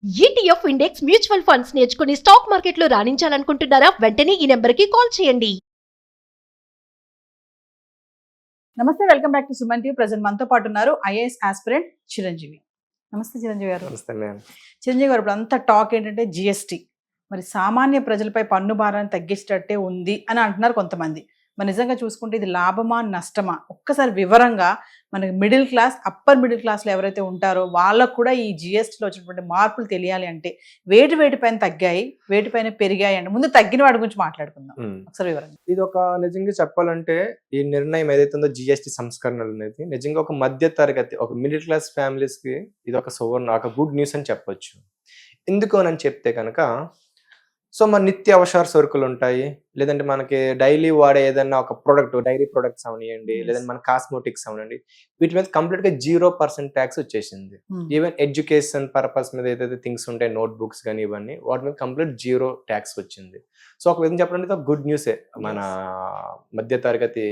ETF index mutual funds నేర్చుకుని stock మార్కెట్లో రాణించాలనుకుంటున్నారా? వెంటనే ఈ నెంబర్కి కాల్ చేయండి. నమస్తే, welcome back to Suman TV. Present మనతో పాటు ఉన్నారు ఐఏఎస్ ఆస్పిరెంట్ చిరంజీవి. నమస్తే చిరంజీవి గారు. చిరంజీవి గారు, ఇప్పుడు అంతా టాక్ ఏంటంటే జిఎస్టీ, మరి సామాన్య ప్రజలపై పన్ను భారాన్ని తగ్గించేటట్టే ఉంది అని అంటున్నారు కొంతమంది. మరి నిజంగా చూసుకుంటే ఇది లాభమా నష్టమా? ఒక్కసారి వివరంగా మనకి మిడిల్ క్లాస్, అప్పర్ మిడిల్ క్లాస్లో ఎవరైతే ఉంటారో వాళ్ళకు కూడా ఈ జిఎస్టీలో వచ్చినటువంటి మార్పులు తెలియాలి అంటే వేటిపైన తగ్గాయి, వేటిపైన పెరిగాయి అంటే ముందు తగ్గిన వాటి గురించి మాట్లాడుకుందాం. ఒకసారి వివరంగా. ఇది ఒక నిజంగా చెప్పాలంటే ఈ నిర్ణయం ఏదైతే ఉందో జిఎస్టీ సంస్కరణలు అనేది నిజంగా ఒక మధ్య తరగతి, ఒక మిడిల్ క్లాస్ ఫ్యామిలీస్ కి ఇది ఒక సువర్ణ, ఒక గుడ్ న్యూస్ అని చెప్పొచ్చు. ఎందుకు అని చెప్తే కనుక, సో మన నిత్య అవసర సరుకులు ఉంటాయి, లేదంటే మనకి డైలీ వాడే ఏదైనా ఒక ప్రోడక్ట్, డైరీ ప్రొడక్ట్స్ అవనివ్వండి, లేదంటే మన కాస్మోటిక్స్ అవనండి, వీటి మీద కంప్లీట్ గా 0% ట్యాక్స్ వచ్చేసింది. ఈవెన్ ఎడ్యుకేషన్ పర్పస్ మీద ఏదైతే థింగ్స్ ఉంటాయి, నోట్ బుక్స్ కానీ ఇవన్నీ, వాటి మీద కంప్లీట్ 0 ట్యాక్స్ వచ్చింది. సో ఒక విధంగా చెప్పాలంటే గుడ్ న్యూసే మన మధ్య తరగతి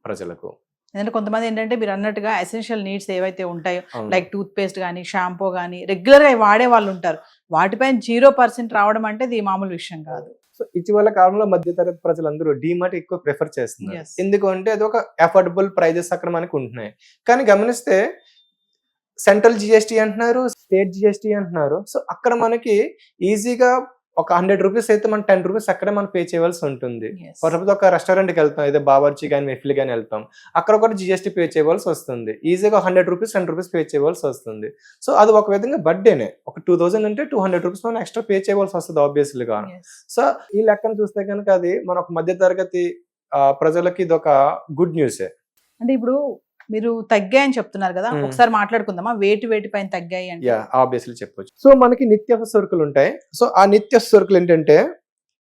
ప్రజలకు. ఎందుకంటే కొంతమంది ఏంటంటే మీరు అన్నట్టుగా ఎసెన్షియల్ నీడ్స్ ఏవైతే ఉంటాయో, లైక్ టూత్ పేస్ట్ కానీ, షాంపూ కానీ రెగ్యులర్ గా వాడే వాళ్ళు ఉంటారు, వాటిపైన 0% రావడం అంటే ఇది మామూలు విషయం కాదు. సో ఇటీవల కాలంలో మధ్య తరగతి ప్రజలందరూ డీమార్ట్ ఎక్కువ ప్రిఫర్ చేస్తున్నారు. ఎందుకు అంటే అది ఒక అఫోర్డబుల్ ప్రైజెస్ అక్కడ మనకి ఉంటున్నాయి. కానీ గమనిస్తే సెంట్రల్ జిఎస్టీ అంటున్నారు, స్టేట్ జిఎస్టీ అంటున్నారు. సో అక్కడ మనకి ఈజీగా ఒక 100 రూపీస్ అయితే మనం 10 రూపీస్ అక్కడే మనం పే చేయవలసి ఉంటుంది. ఫర్ ఒక రెస్టారెంట్కి వెళ్తాం, అయితే బావర్చి కానీ మెఫిల్ కానీ వెళ్తాం, అక్కడ కూడా జిఎస్టీ పే చేయవలసి వస్తుంది. ఈజీగా 100 రూపీస్ 10 రూపీస్ పే చేయవలసి వస్తుంది. సో అది ఒక విధంగా బర్త్డేనే, ఒక 2000 అంటే 200 రూపీస్ మనం ఎక్స్ట్రా పే చేయవలసి వస్తుంది ఆబ్వియస్లీగా. సో ఈ లెక్కను చూస్తే కనుక అది మన ఒక మధ్య తరగతి ప్రజలకి ఇది ఒక గుడ్ న్యూసే. అంటే ఇప్పుడు మీరు తగ్గాయని చెప్తున్నారు కదా, ఒకసారి మాట్లాడుకుందామా వేటిపైన తగ్గాయి అంటే? ఆబ్వియస్లీ చెప్పొచ్చు. సో మనకి నిత్యావసర సరుకులు ఉంటాయి. సో ఆ నిత్యావసర సరుకులు ఏంటంటే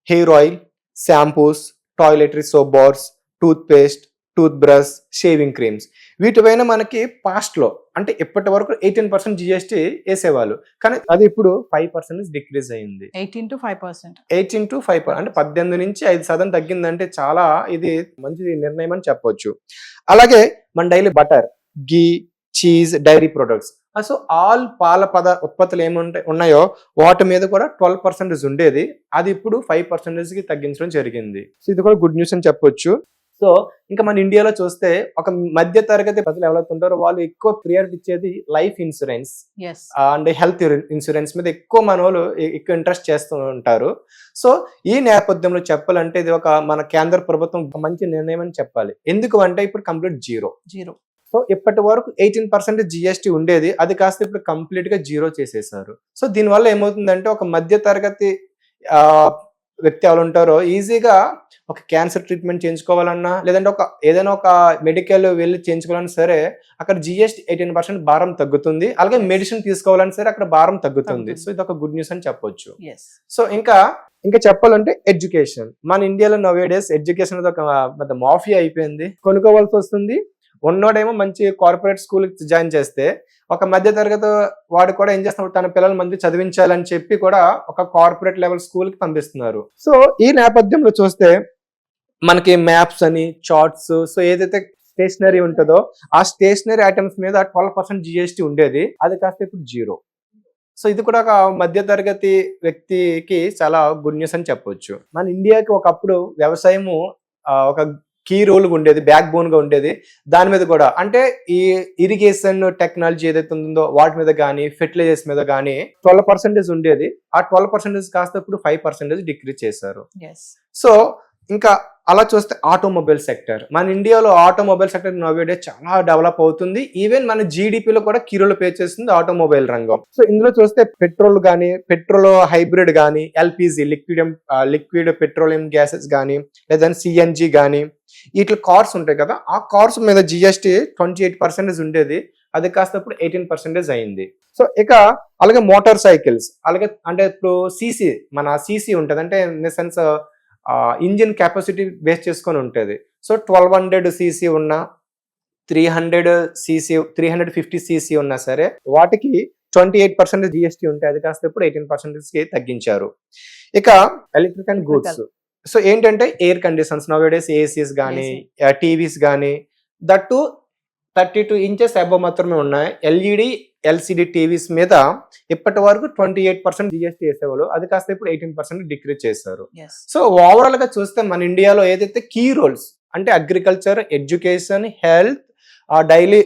hair oil, shampoos, toiletry soap bars, toothpaste, toothbrush, shaving creams, వీటిపైన మనకి పాస్ట్ లో అంటే ఇప్పటి వరకు 18% జిఎస్టీ వేసేవాళ్ళు, కానీ అది ఇప్పుడు 5% డిక్రీజ్ అయింది. 18 to 5%. 18 to 5%, అంటే 18 నుంచి 5% తగ్గిందంటే చాలా ఇది మంచి నిర్ణయం అని చెప్పొచ్చు. అలాగే మన daily butter, ghee, cheese, dairy products, so all పాల ఉత్పత్తులు ఉన్నాయో వాటి మీద కూడా 12% ఉండేది, అది ఇప్పుడు 5% కి తగ్గించడం జరిగింది. సో ఇది కూడా గుడ్ న్యూస్ అని చెప్పొచ్చు. సో ఇంకా మన ఇండియాలో చూస్తే ఒక మధ్య తరగతి ప్రజలు ఎవరైతే ఉంటారో వాళ్ళు ఎక్కువ ప్రియారిటీ ఇచ్చేది life insurance and health insurance మీద ఎక్కువ మన వాళ్ళు ఎక్కువ ఇంట్రెస్ట్ చేస్తూ ఉంటారు. సో ఈ నేపథ్యంలో చెప్పాలంటే ఇది ఒక మన కేంద్ర ప్రభుత్వం మంచి నిర్ణయం అని చెప్పాలి. ఎందుకు అంటే ఇప్పుడు కంప్లీట్ జీరో. సో ఇప్పటి వరకు 18% జిఎస్టీ ఉండేది, అది కాస్త ఇప్పుడు కంప్లీట్ గా 0 చేసేసారు. సో దీనివల్ల ఏమవుతుందంటే ఒక మధ్య తరగతి వ్యక్తి ఎవరు ఉంటారో ఈజీగా ఒక క్యాన్సర్ ట్రీట్మెంట్ చేయించుకోవాలన్నా, లేదంటే ఏదైనా ఒక మెడికల్ వెళ్ళి చేయించుకోవాలన్నా సరే అక్కడ జిఎస్టీ 18% భారం తగ్గుతుంది. అలాగే మెడిసిన్ తీసుకోవాలన్నా సరే అక్కడ భారం తగ్గుతుంది. సో ఇది ఒక గుడ్ న్యూస్ అని చెప్పొచ్చు. సో ఇంకా చెప్పాలంటే ఎడ్యుకేషన్, మన ఇండియాలో నవ్ డేస్ ఎడ్యుకేషన్ అనేది ఒక పెద్ద మాఫియా అయిపోయింది. కొనుక్కోవాల్సి వస్తుంది. ఉన్నోడేమో మంచి కార్పొరేట్ స్కూల్ జాయిన్ చేస్తే ఒక మధ్య తరగతి వాడు కూడా ఏం చేస్తున్నారు, తన పిల్లల మంది చదివించాలని చెప్పి కూడా ఒక కార్పొరేట్ లెవెల్ స్కూల్ కి పంపిస్తున్నారు. సో ఈ నేపథ్యంలో చూస్తే మనకి మ్యాప్స్ అని, చార్ట్స్, సో ఏదైతే స్టేషనరీ ఉంటుందో ఆ స్టేషనరీ ఐటమ్స్ మీద 12% జిఎస్టీ ఉండేది, అది కాస్త ఇప్పుడు 0. సో ఇది కూడా ఒక మధ్య తరగతి వ్యక్తికి చాలా గుడ్ న్యూస్ అని చెప్పొచ్చు. మన ఇండియాకి ఒకప్పుడు వ్యవసాయము ఒక కీ రోల్ ఉండేది, బ్యాక్ బోన్ గా ఉండేది. దాని మీద కూడా అంటే ఈ ఇరిగేషన్ టెక్నాలజీ ఏదైతే ఉందో వాటి మీద కానీ, ఫెర్టిలైజర్స్ మీద కానీ 12% ఉండేది. ఆ 12% కాస్త ఇప్పుడు 5% డిక్రీజ్ చేశారు. సో ఇంకా అలా చూస్తే ఆటోమొబైల్ సెక్టర్, మన ఇండియాలో ఆటోమొబైల్ సెక్టర్ నోవేడే చాలా డెవలప్ అవుతుంది. ఈవెన్ మన జీడిపిలో కూడా కీరోలు పే చేస్తుంది ఆటోమొబైల్ రంగం. సో ఇందులో చూస్తే పెట్రోల్ కానీ, పెట్రోల్ హైబ్రిడ్ కానీ, ఎల్పిజి లిక్విడ్ పెట్రోలియం గ్యాసెస్ కానీ, లేదంటే సిఎన్జి కానీ, వీటి కార్స్ ఉంటాయి కదా, ఆ కార్స్ మీద జిఎస్టీ 28% ఉండేది, అది కాస్త ఇప్పుడు 18% అయింది. సో ఇక అలాగే మోటార్ సైకిల్స్, అలాగే అంటే ఇప్పుడు మన సిసి ఉంటుంది, అంటే in the sense engine capacity base చేసుకొని ఉంటుంది. సో 1200 cc ఉన్న, 350 cc ఉన్నా సరే వాటికి 28% జిఎస్టీ ఉంటాయి, అది కాస్త ఇప్పుడు 18% కి తగ్గించారు. ఇక ఎలక్ట్రిక్ అండ్ గూడ్స్, సో ఏంటంటే ఎయిర్ కండిషన్స్ నోవేడేస్ ఏసీస్ కానీ, టీవీస్ కానీ, దట్టు 32 inches అబవ్ మాత్రమే ఉన్నాయి. ఎల్ఈడి ఎల్సిడి టీవీస్ మీద ఇప్పటి వరకు 28% జిఎస్టీ వేసేవాళ్ళు, అది కాస్త ఇప్పుడు 18% డిక్రీజ్ చేశారు. ఎస్ సో ఓవరాల్ గా చూస్తే మన ఇండియాలో ఏదైతే కీ రోల్స్ అంటే అగ్రికల్చర్, ఎడ్యుకేషన్, హెల్త్, డైలీ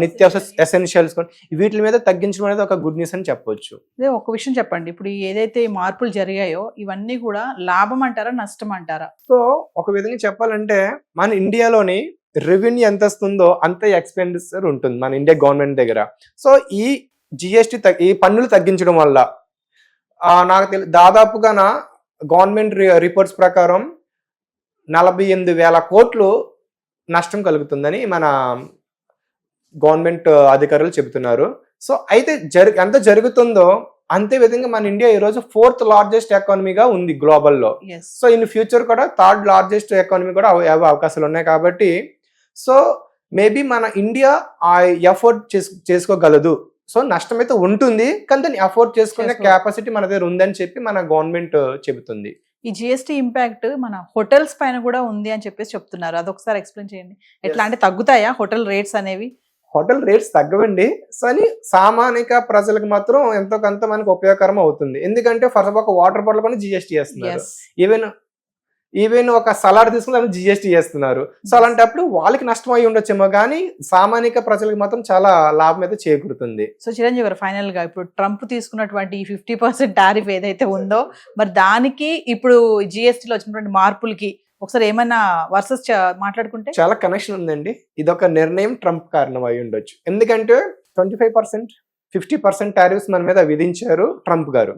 నిత్యావసర ఎసెన్షియల్స్ వీటి మీద తగ్గించడం అనేది ఒక గుడ్ న్యూస్ అని చెప్పొచ్చు. అదే ఒక విషయం చెప్పండి, ఇప్పుడు ఏదైతే ఈ మార్పులు జరిగాయో ఇవన్నీ కూడా లాభం అంటారా నష్టం అంటారా? సో ఒక విధంగా చెప్పాలంటే మన ఇండియాలోని రెవెన్యూ ఎంత వస్తుందో అంత ఎక్స్పెండిచర్ ఉంటుంది మన ఇండియా గవర్నమెంట్ దగ్గర. సో ఈ జిఎస్టీ ఈ పన్నులు తగ్గించడం వల్ల నాకు దాదాపుగా గవర్నమెంట్ రిపోర్ట్స్ ప్రకారం 48,000 కోట్లు నష్టం కలుగుతుందని మన గవర్నమెంట్ అధికారులు చెబుతున్నారు. సో అయితే ఎంత జరుగుతుందో అంతే విధంగా మన ఇండియా ఈరోజు 4th లార్జెస్ట్ ఎకానమీగా ఉంది గ్లోబల్లో. ఎస్ సో ఇన్ ఫ్యూచర్ కూడా 3rd లార్జెస్ట్ ఎకానమీ కూడా అయ్యే అవకాశాలు ఉన్నాయి. కాబట్టి సో మేబీ మన ఇండియా ఆ ఎఫోర్డ్ చేసుకోగలదు. సో నష్టం అయితే ఉంటుంది, కానీ దాన్ని అఫోర్డ్ చేసుకునే కెపాసిటీ మన దగ్గర ఉందని చెప్పి మన గవర్నమెంట్ చెబుతుంది. ఈ జిఎస్టీ ఇంపాక్ట్ మన హోటల్స్ పైన కూడా ఉంది అని చెప్పేసి చెప్తున్నారు, అదొకసారి ఎక్స్ప్లెయిన్ చేయండి. ఎట్లా అంటే తగ్గుతాయా హోటల్ రేట్స్ అనేవి? హోటల్ రేట్స్ తగ్గవండి, కానీ సామాన్య ప్రజలకు మాత్రం ఎంతో కొంత మనకు ఉపయోగకరం అవుతుంది. ఎందుకంటే ఫర్ ఒక వాటర్ బాటిల్ కూడా జిఎస్టీ చేస్తున్నారు, ఈవెన్ ఒక సలాడ్ తీసుకుని జిఎస్టీ చేస్తున్నారు. సో అలాంటప్పుడు వాళ్ళకి నష్టం అయి ఉండొచ్చేమో, కానీ సామాన్య ప్రజలకు మాత్రం చాలా లాభం అయితే చేకూరుతుంది. సో చిరంజీవి గారు, ఫైనల్ గా ఇప్పుడు ట్రంప్ తీసుకున్నటువంటి 50% టారిఫ్ ఏదైతే ఉందో, మరి దానికి ఇప్పుడు జిఎస్టీలో వచ్చినటువంటి మార్పులకి ఒకసారి ఏమన్నా వర్సెస్ మాట్లాడుకుంటే? చాలా కనెక్షన్ ఉందండి. ఇదొక నిర్ణయం ట్రంప్ కారణం అయి ఉండొచ్చు. ఎందుకంటే 25%, 50% టారిఫ్స్ మన మీద విధించారు ట్రంప్ గారు.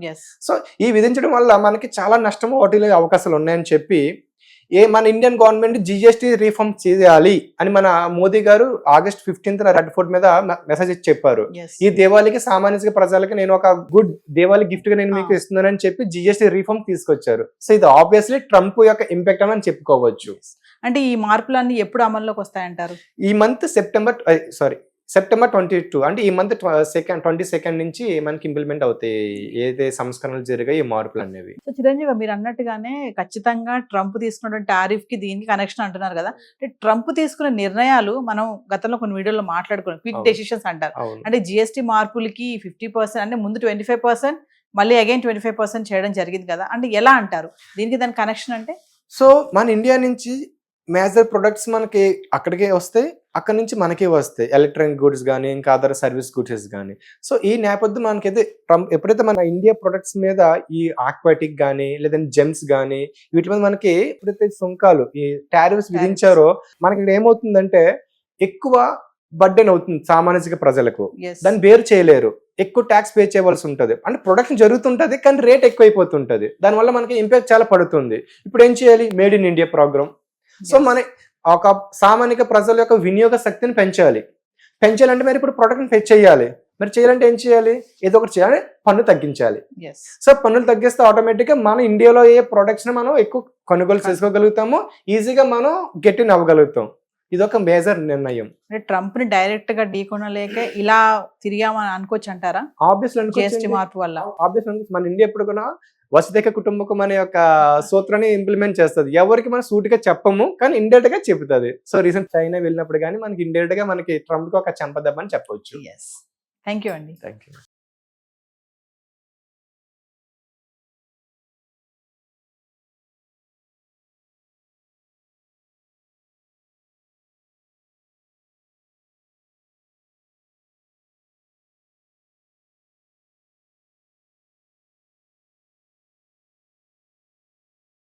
సో ఈ విధించడం వల్ల మనకి చాలా నష్టం వాటిల్లే అవకాశాలు ఉన్నాయని చెప్పి మన ఇండియన్ గవర్నమెంట్ జిఎస్టీ రీఫార్మ్ చేయాలి అని మన మోదీ గారు August 15th రెడ్ ఫోర్ట్ మీద మెసేజ్ ఇచ్చి చెప్పారు. ఈ దేవాళీకి సామాన్య ప్రజలకి నేను ఒక గుడ్ దేవాళీ గిఫ్ట్ గా నేను మీకు ఇస్తున్నానని చెప్పి జిఎస్టీ రీఫార్మ్ తీసుకొచ్చారు. సో ఇది ఆబ్వియస్లీ ట్రంప్ యొక్క ఇంపాక్ట్ అని చెప్పుకోవచ్చు. అంటే ఈ మార్పులన్నీ ఎప్పుడు అమల్లోకి వస్తాయంటారు? ఈ మంత్ సెప్టెంబర్ 22 అంటే ఈ మంత్ 22nd నుంచి మనకి ఇంప్లిమెంట్ అవుతాయి ఏదైతే సంస్కరణలు జరిగాయి ఈ మార్పులు అనేవి. సో చిరంజీవి మీరు అన్నట్టుగానే ఖచ్చితంగా ట్రంప్ తీసుకున్న టారిఫ్ కి దీనికి కనెక్షన్ అంటున్నారు కదా, అంటే ట్రంప్ తీసుకున్న నిర్ణయాలు మనం గతంలో కొన్ని వీడియోలో మాట్లాడుకున్నాం, క్విక్ డెసిషన్స్ అంటారు. అంటే జిఎస్టీ మార్పులకి 50% అంటే ముందు 25% మళ్ళీ అగైన్ 25% చేయడం జరిగింది కదా, అంటే ఎలా అంటారు దీనికి దాని కనెక్షన్? అంటే సో మన ఇండియా నుంచి మేజర్ ప్రొడక్ట్స్ మనకి అక్కడికే వస్తాయి, అక్కడ నుంచి మనకే వస్తాయి ఎలక్ట్రానిక్ గుడ్స్ కానీ ఇంకా అదర్ సర్వీస్ గుడ్స్ కానీ. సో ఈ నేపథ్యం మనకైతే ఎప్పుడైతే మన ఇండియా ప్రొడక్ట్స్ మీద ఈ ఆక్వాటిక్ కానీ లేదంటే జెమ్స్ కానీ వీటి మీద మనకి ఎప్పుడైతే సుంకాలు ఈ టారిఫ్స్ విధించారో మనకి ఇక్కడ ఏమవుతుందంటే ఎక్కువ బర్డెన్ అవుతుంది సామాన్య ప్రజలకు. దాన్ని బేర్ చేయలేరు, ఎక్కువ ట్యాక్స్ పే చేయవలసి ఉంటుంది. అంటే ప్రొడక్షన్ జరుగుతుంటది కానీ రేట్ ఎక్కువైపోతుంటది, దానివల్ల మనకి ఇంపాక్ట్ చాలా పడుతుంది. ఇప్పుడు ఏం చేయాలి? Made in India program. So మన ఒక సామాన్య ప్రజల యొక్క వినియోగ శక్తిని పెంచాలంటే మరి ఇప్పుడు ప్రొడక్ట్ ఫెచ్ చేయాలి. మరి చేయాలంటే ఏం చేయాలి? ఏదో ఒకటి చేయాలి, పన్ను తగ్గించాలి. సో పన్నులు తగ్గిస్తే ఆటోమేటిక్ గా మన ఇండియాలో ఏ ప్రొడక్ట్స్ మనం ఎక్కువ కొనుగోలు చేసుకోగలుగుతాము, ఈజీగా మనం గెట్ ఇన్ అవ్వగలుగుతాం. ఇదొక మేజర్ నిర్ణయం. ట్రంప్ ని డైరెక్ట్ గా ఢీకొనలేక ఇలా తిరిగామని అనుకోవచ్చు అంటారా? ఆబ్వియస్లీ మార్పు వల్ల మన ఇండియా ఎప్పుడు కూడా వసుదైక కుటుంబకం అనే ఒక సూత్రాన్ని ఇంప్లిమెంట్ చేస్తుంది. ఎవరికి మనం సూటిగా చెప్పము కానీ ఇండైరెక్ట్ గా చెప్తుంది. సో రీసెంట్ చైనా వెళ్ళినప్పుడు కానీ మనకి ఇండైరెక్ట్ గా మనకి ట్రంప్ కి ఒక చెంపదెబ్బ అని చెప్పవచ్చు. థ్యాంక్ యూ అండి. Thank you.